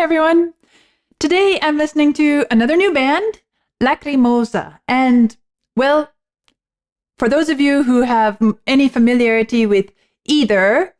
everyone. Today I'm listening to another new band, Lacrimosa. And, well, for those of you who have any familiarity with either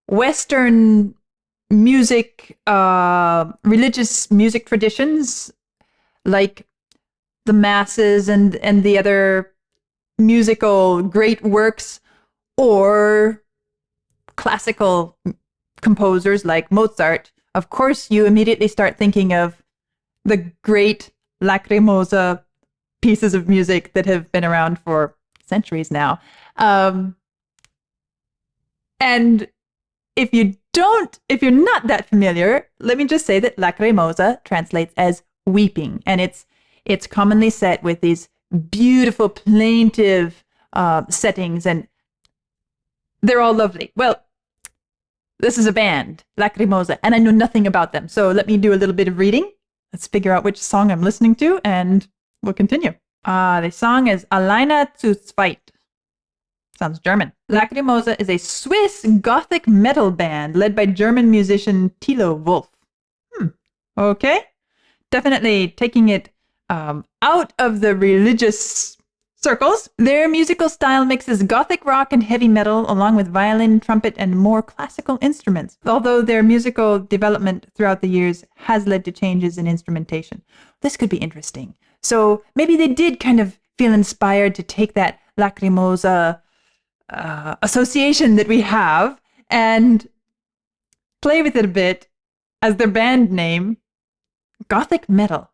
Western music, religious music traditions, like the masses and the other musical great works, or classical composers like Mozart, of course, you immediately start thinking of the great Lacrimosa pieces of music that have been around for centuries now. And if you're not that familiar, let me just say that Lacrimosa translates as weeping, and it's commonly set with these beautiful, plaintive settings, and they're all lovely. Well, this is a band, Lacrimosa, and I know nothing about them. So let me do a little bit of reading. Let's figure out which song I'm listening to, and we'll continue. The song is Alleine zweit. Sounds German. Lacrimosa is a Swiss gothic metal band led by German musician Thilo Wolff. Okay. Definitely taking it out of the religious circles. Their musical style mixes gothic rock and heavy metal along with violin, trumpet, and more classical instruments, although their musical development throughout the years has led to changes in instrumentation. This could be interesting. So maybe they did kind of feel inspired to take that Lacrimosa association that we have and play with it a bit as their band name, gothic metal.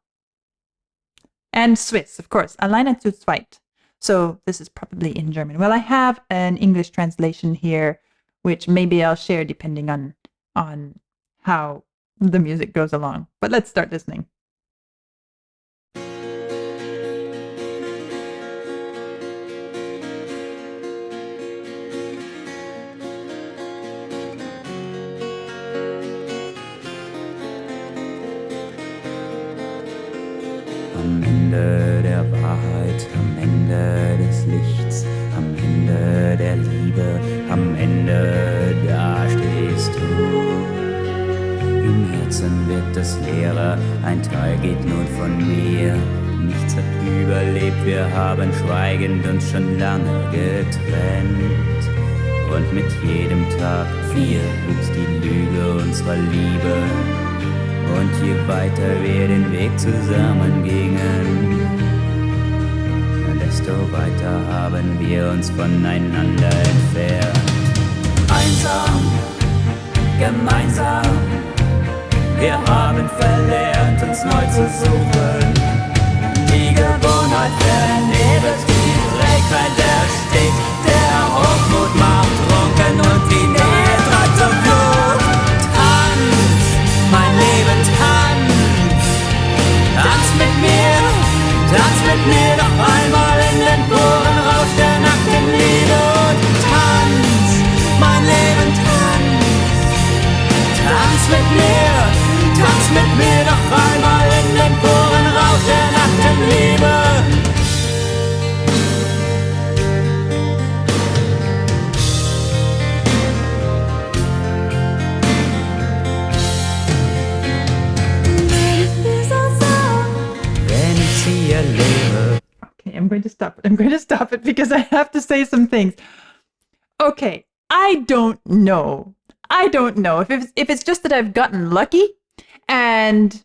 And Swiss, of course, Alleine zweit. So this is probably in German. Well, I have an English translation here, which maybe I'll share depending on how the music goes along. But let's start listening. Am Ende der Wahrheit, am Ende des Lichts, am Ende der Liebe, am Ende da stehst du. Im Herzen wird es leerer, ein Teil geht nun von mir. Nichts hat überlebt, wir haben schweigend uns schon lange getrennt. Und mit jedem Tag wuchs die Lüge unserer Liebe. Und je weiter wir den Weg zusammen gingen, desto weiter haben wir uns voneinander entfernt. Einsam, gemeinsam, wir haben verlernt, uns neu zu suchen. Die Gewohnheit vernebelt, die Trägheit erstickt, der Hochmut macht trunken und die Nähe treibt zur Flucht. Tanz, mein Leben, tanz, tanz mit mir noch einmal in den puren Rausch der nackten Liebe. Und tanz, mein Leben, tanz mit mir noch einmal in den puren Rausch der nackten Liebe. Okay, I'm going to stop it. I'm going to stop it because I have to say some things. Okay, I don't know if it's just that I've gotten lucky and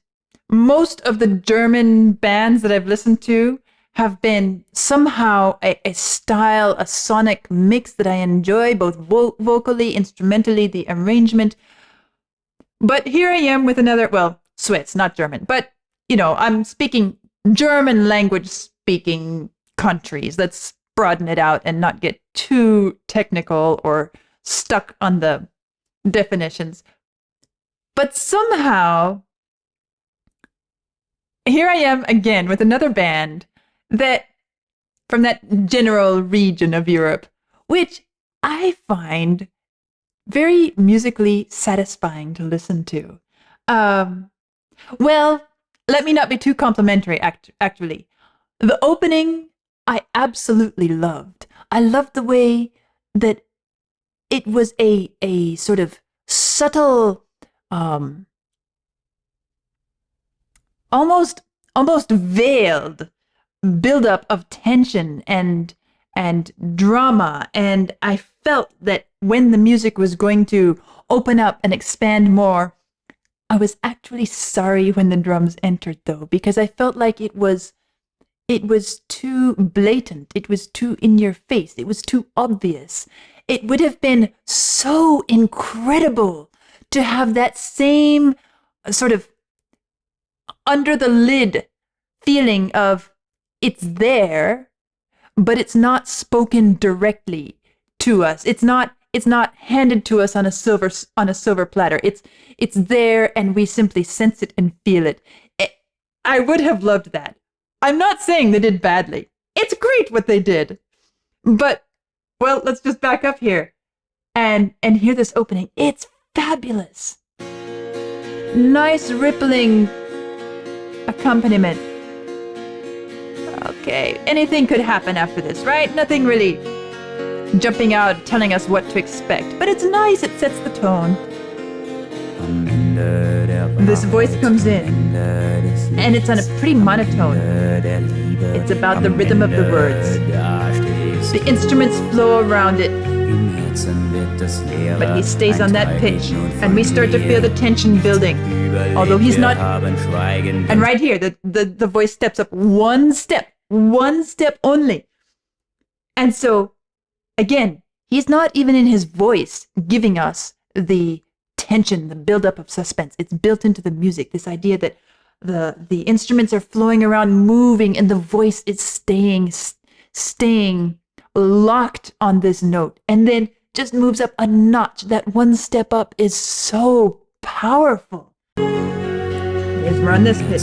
most of the German bands that I've listened to have been somehow a style, a sonic mix that I enjoy, both vocally, instrumentally, the arrangement. But here I am with another, well, Swiss, not German, but, I'm speaking German language speaking countries. Let's broaden it out and not get too technical or stuck on the definitions. But somehow, here I am again with another band that from that general region of Europe, which I find very musically satisfying to listen to. Well, let me not be too complimentary, actually. The opening, I absolutely loved. I loved the way that it was a sort of subtle almost veiled buildup of tension and drama. And I felt that when the music was going to open up and expand more, I was actually sorry when the drums entered, though, because I felt like it was too blatant. It was too in your face. It was too obvious. It would have been so incredible to have that same sort of under the lid feeling of it's there, but it's not spoken directly to us. It's not handed to us on a silver platter. It's there, and we simply sense it and feel it. I would have loved that. I'm not saying they did badly. It's great what they did. But, well, let's just back up here and hear this opening. It's fabulous. Nice rippling accompaniment. Okay, anything could happen after this, right? Nothing really jumping out, telling us what to expect. But it's nice, it sets the tone. This voice comes in, and it's on a pretty monotone. It's about the rhythm of the words. The instruments flow around it, but he stays on that pitch, and we start to feel the tension building. Although he's not, and right here, the voice steps up one step only. And so, again, he's not even in his voice giving us the tension, the buildup of suspense. It's built into the music, this idea that the instruments are flowing around, moving, and the voice is staying locked on this note, and then just moves up a notch. That one step up is so powerful. Let's run this bit.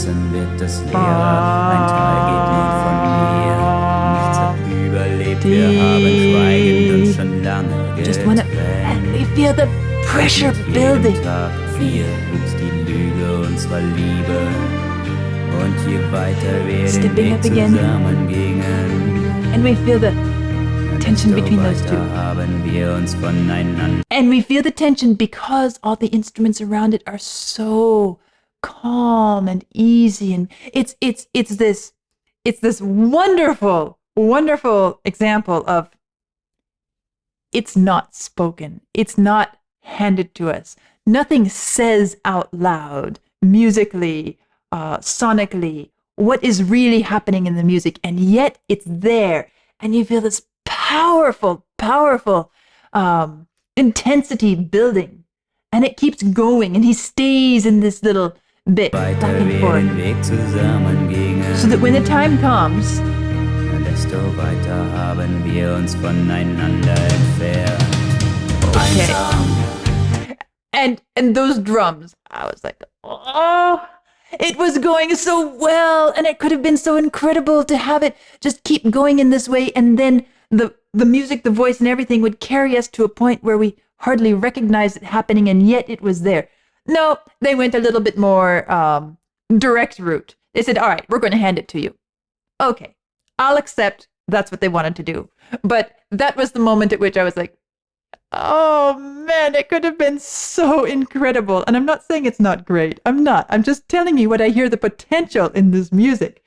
Just wanna, and we feel the pressure building. Stepping up again, and we feel the tension between those two. And we feel the tension because all the instruments around it are so calm and easy, and it's this wonderful example of it's not spoken, it's not handed to us. Nothing says out loud, musically, sonically, what is really happening in the music, and yet it's there, and you feel this powerful intensity building, and it keeps going, and he stays in this little bit back and forth, so that when the time comes, okay, and those drums, I was like, oh, it was going so well, and it could have been so incredible to have it just keep going in this way, and then the music, the voice, and everything would carry us to a point where we hardly recognized it happening, and yet it was there. No, they went a little bit more direct route. They said, all right, we're going to hand it to you. Okay, I'll accept that's what they wanted to do. But that was the moment at which I was like, oh man, it could have been so incredible. And I'm not saying it's not great. I'm not. I'm just telling you what I hear the potential in this music.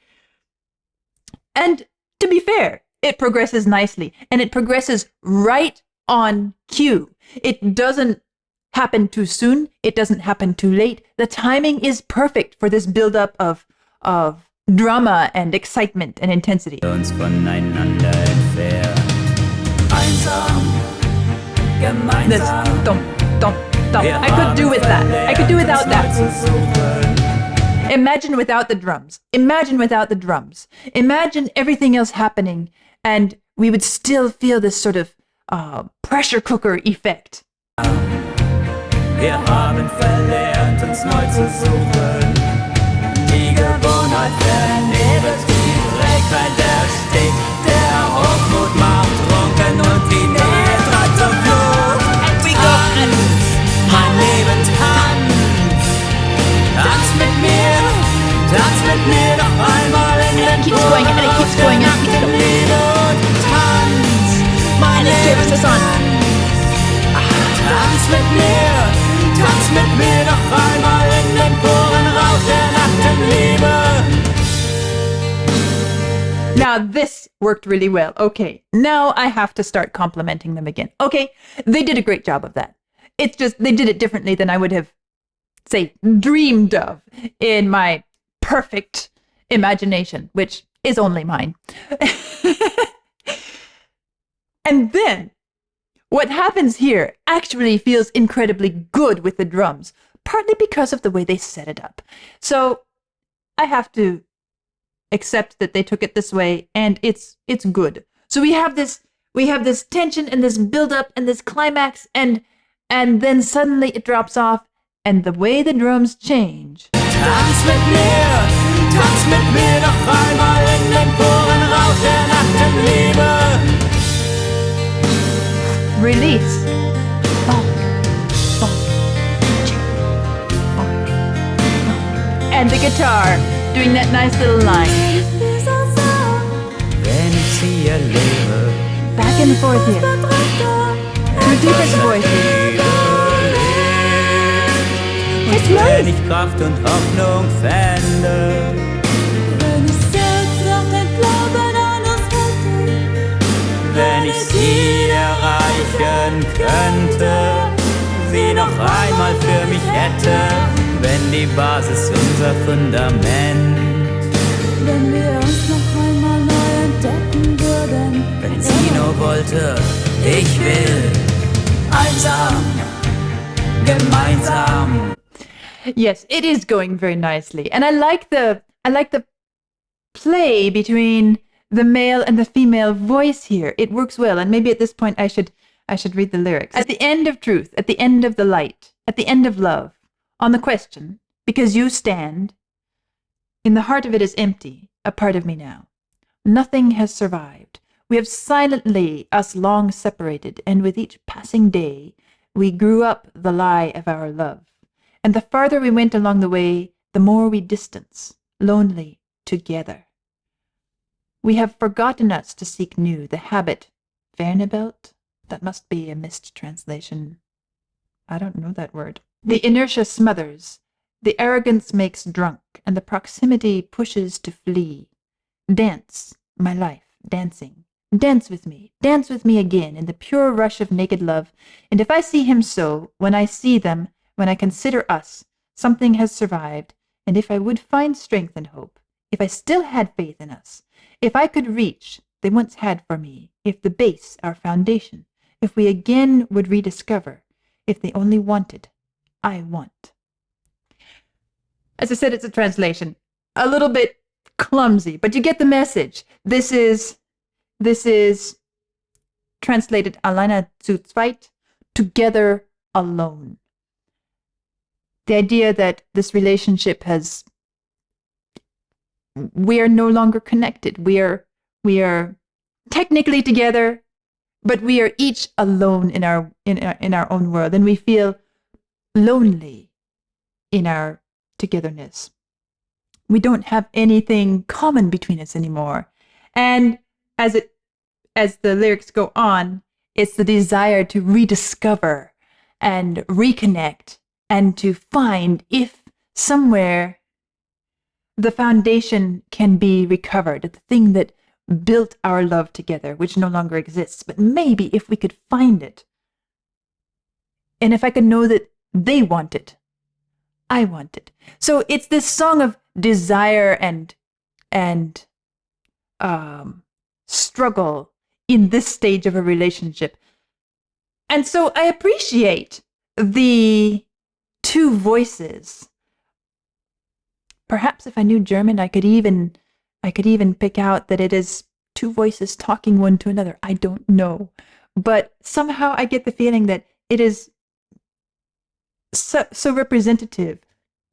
And to be fair, it progresses nicely, and it progresses right on cue. It doesn't happen too soon. It doesn't happen too late. The timing is perfect for this buildup of drama and excitement and intensity. This dum. I could do with that. I could do without that. Imagine without the drums. Imagine without the drums. Imagine everything else happening, and we would still feel this sort of pressure cooker effect. Wir haben verlernt, uns neu zu suchen. Die Gewohnheit vernebelt die Trägheit erstickt. Der Hochmut macht trunken und die Nähe treibt zum Blut. Tanz, mein Leben, tanz. Tanz mit mir noch einmal in den Boden aus der nackten Liebe. Und tanz, mein Leben, tanz. Tanz mit mir noch einmal in den Poren Rauch der nackten Liebe. now this worked really well. Okay, now I have to start complimenting them again. Okay, they did a great job of that. It's just they did it differently than I would have, say, dreamed of in my perfect imagination, which is only mine. And then what happens here actually feels incredibly good with the drums, partly because of the way they set it up. So I have to accept that they took it this way, and it's good. So we have this tension and this build up and this climax, and then suddenly it drops off, and the way the drums change. Tanz mit mir noch einmal in den puren Rausch der Nachtenliebe. Release. Bonk, bonk, chick, bonk, bonk. And the guitar doing that nice little line. Wenn ich sie erlebe, Back and forth here. Two different voices. It's wenn nice. ich Kraft und Hoffnung fände, Wenn ich selbst noch den Glauben an uns hätte, wenn ich sie erreichen könnte, sie noch einmal für mich hätte, wenn die Basis unser Fundament, wenn wir uns noch einmal neu entdecken würden. wenn sie nur wollte, ich will, einsam, gemeinsam. Yes, it is going very nicely. And I like the play between the male and the female voice here. It works well. And maybe at this point I should read the lyrics. At the end of truth, at the end of the light, at the end of love, on the question, because you stand, in the heart of it is empty, a part of me now. Nothing has survived. We have silently us long separated, and with each passing day, we grew up the lie of our love. And the farther we went along the way, the more we distance, lonely, together. We have forgotten us to seek new, the habit, Vernebelt, that must be a missed translation. I don't know that word. The inertia smothers, the arrogance makes drunk, and the proximity pushes to flee. Dance, my life, dancing. Dance with me again in the pure rush of naked love. And if I see him so, when I see them, when I consider us, something has survived, and if I would find strength and hope, if I still had faith in us, if I could reach, they once had for me, if the base, our foundation, if we again would rediscover, if they only wanted, I want. As I said, it's a translation, a little bit clumsy, but you get the message. This is translated Alleine zu zweit, together alone. The idea that this relationship we are no longer connected. We are technically together, but we are each alone in our own world, and we feel lonely in our togetherness. We don't have anything common between us anymore. And as the lyrics go on, it's the desire to rediscover and reconnect and to find if somewhere the foundation can be recovered, the thing that built our love together, which no longer exists. But maybe if we could find it, and if I could know that they want it, I want it. So it's this song of desire and struggle in this stage of a relationship. And so I appreciate the two voices. Perhaps if I knew German, I could even pick out that it is two voices talking one to another. I don't know. But somehow I get the feeling that it is so representative.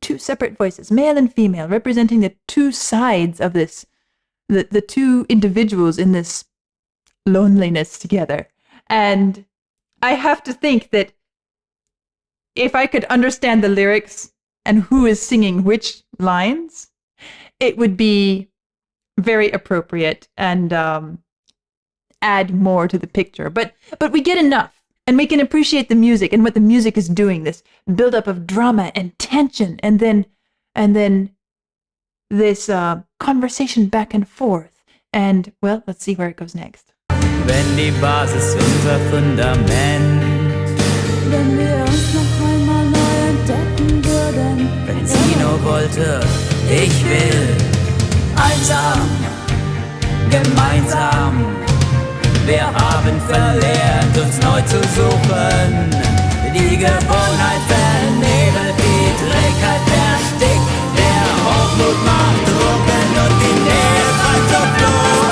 Two separate voices, male and female, representing the two sides of this, the two individuals in this loneliness together. And I have to think that if I could understand the lyrics and who is singing which lines, it would be very appropriate and add more to the picture. But we get enough, and we can appreciate the music and what the music is doing, this buildup of drama and tension, and then this conversation back and forth, And, well, let's see where it goes next. Wenn die Basis unser Fundament, Wenn wir uns noch einmal neu entdecken würden. wenn sie nur wollte, ich will, einsam, gemeinsam. Wir haben verlernt, uns neu zu suchen. Die Gewohnheit vernebelt, die Trägheit erstickt. Der Hochmut macht Drucken und die Nähe bleibt so floh.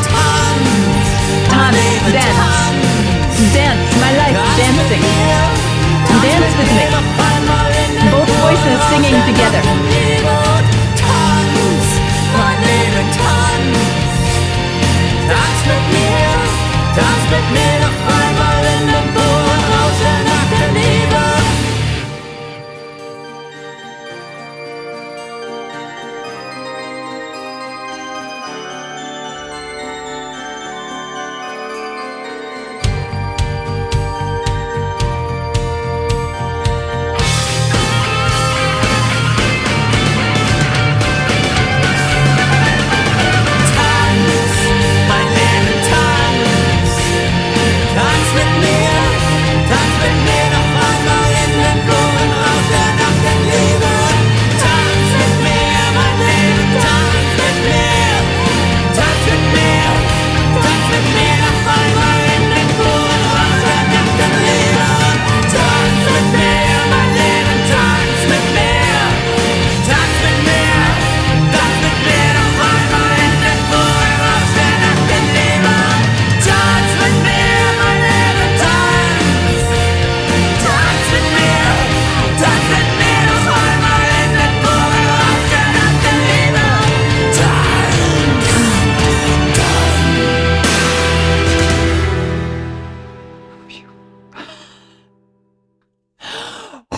Tanz, Leben, Dance. Dance, my life dancing. Dance with me. Both voices singing together. Tanz, mein Leben, tanz. Tanz mit mir noch einmal in den Boden, rausche nach der Liebe.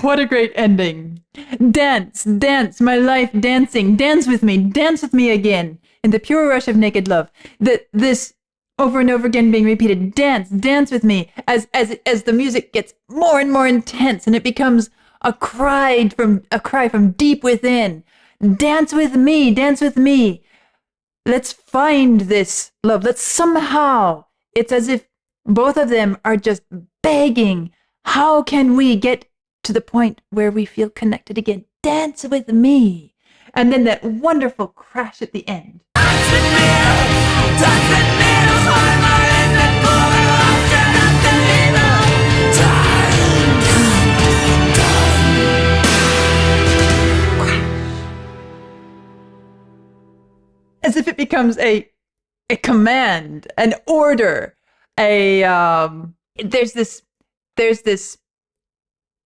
What a great ending. Dance, dance, my life dancing. Dance with me again. In the pure rush of naked love. This over and over again being repeated. Dance, dance with me. As the music gets more and more intense and it becomes a cry from deep within. Dance with me, dance with me. Let's find this love. Let's somehow, it's as if both of them are just begging. How can we get to the point where we feel connected again? Dance with me. And then that wonderful crash at the end. As if it becomes a command, an order, there's this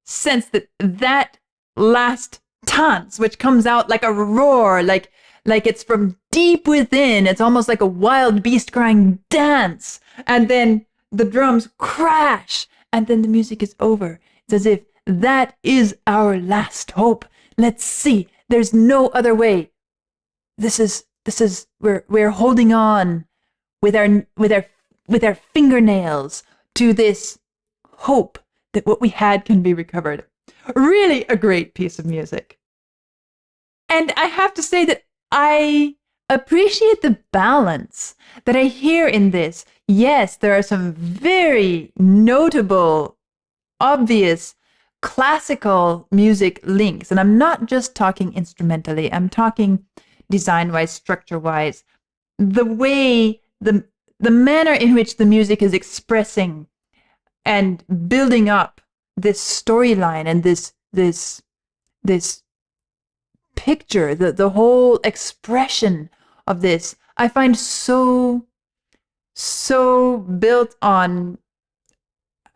sense that last tanz, which comes out like a roar, like it's from deep within. It's almost like a wild beast crying dance. And then the drums crash and then the music is over. It's as if that is our last hope. Let's see. There's no other way. This is we're holding on with our fingernails to this hope that what we had can be recovered. Really a great piece of music. And I have to say that I appreciate the balance that I hear in this. Yes, there are some very notable, obvious classical music links. And I'm not just talking instrumentally. I'm talking design-wise, structure-wise. The way, the manner in which the music is expressing and building up this storyline and this picture, the whole expression of this, I find so built on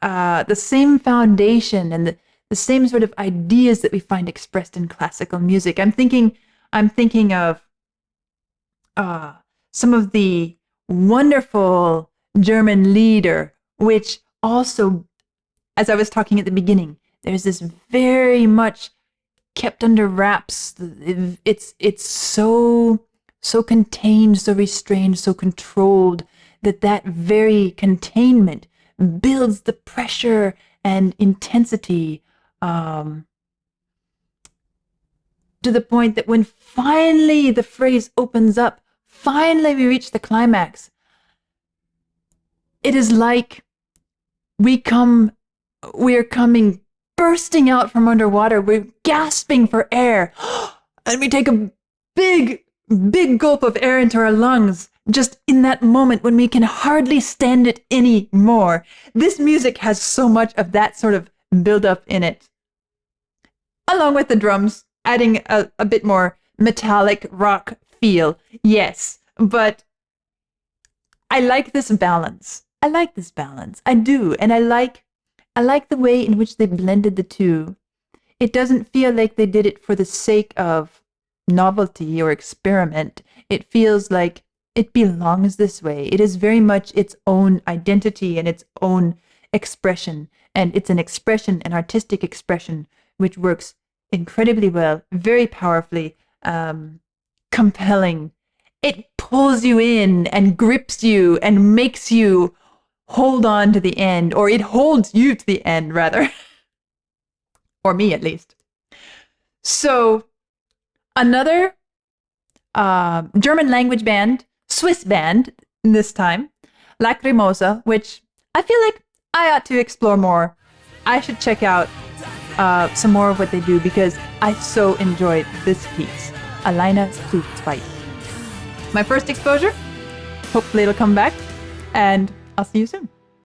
the same foundation and the same sort of ideas that we find expressed in classical music. I'm thinking of some of the wonderful German Lieder, which also, as I was talking at the beginning, there's this very much kept under wraps. It's so contained, so restrained, so controlled that very containment builds the pressure and intensity to the point that when finally the phrase opens up, finally we reach the climax. It is like we're coming bursting out from underwater. We're gasping for air. And we take a big gulp of air into our lungs just in that moment when we can hardly stand it anymore. This music has so much of that sort of build-up in it. Along with the drums, adding a bit more metallic rock feel. Yes, but I like this balance. I do. And I like the way in which they blended the two. It doesn't feel like they did it for the sake of novelty or experiment. It feels like it belongs this way. It is very much its own identity and its own expression. And it's an expression, an artistic expression, which works incredibly well, very powerfully, compelling. It pulls you in and grips you and makes you hold on to the end, or it holds you to the end, rather. Or me, at least. So, another German language band, Swiss band this time, Lacrimosa, which I feel like I ought to explore more. I should check out some more of what they do because I so enjoyed this piece, Alleine, zweit. My first exposure. Hopefully it'll come back, and I'll see you soon.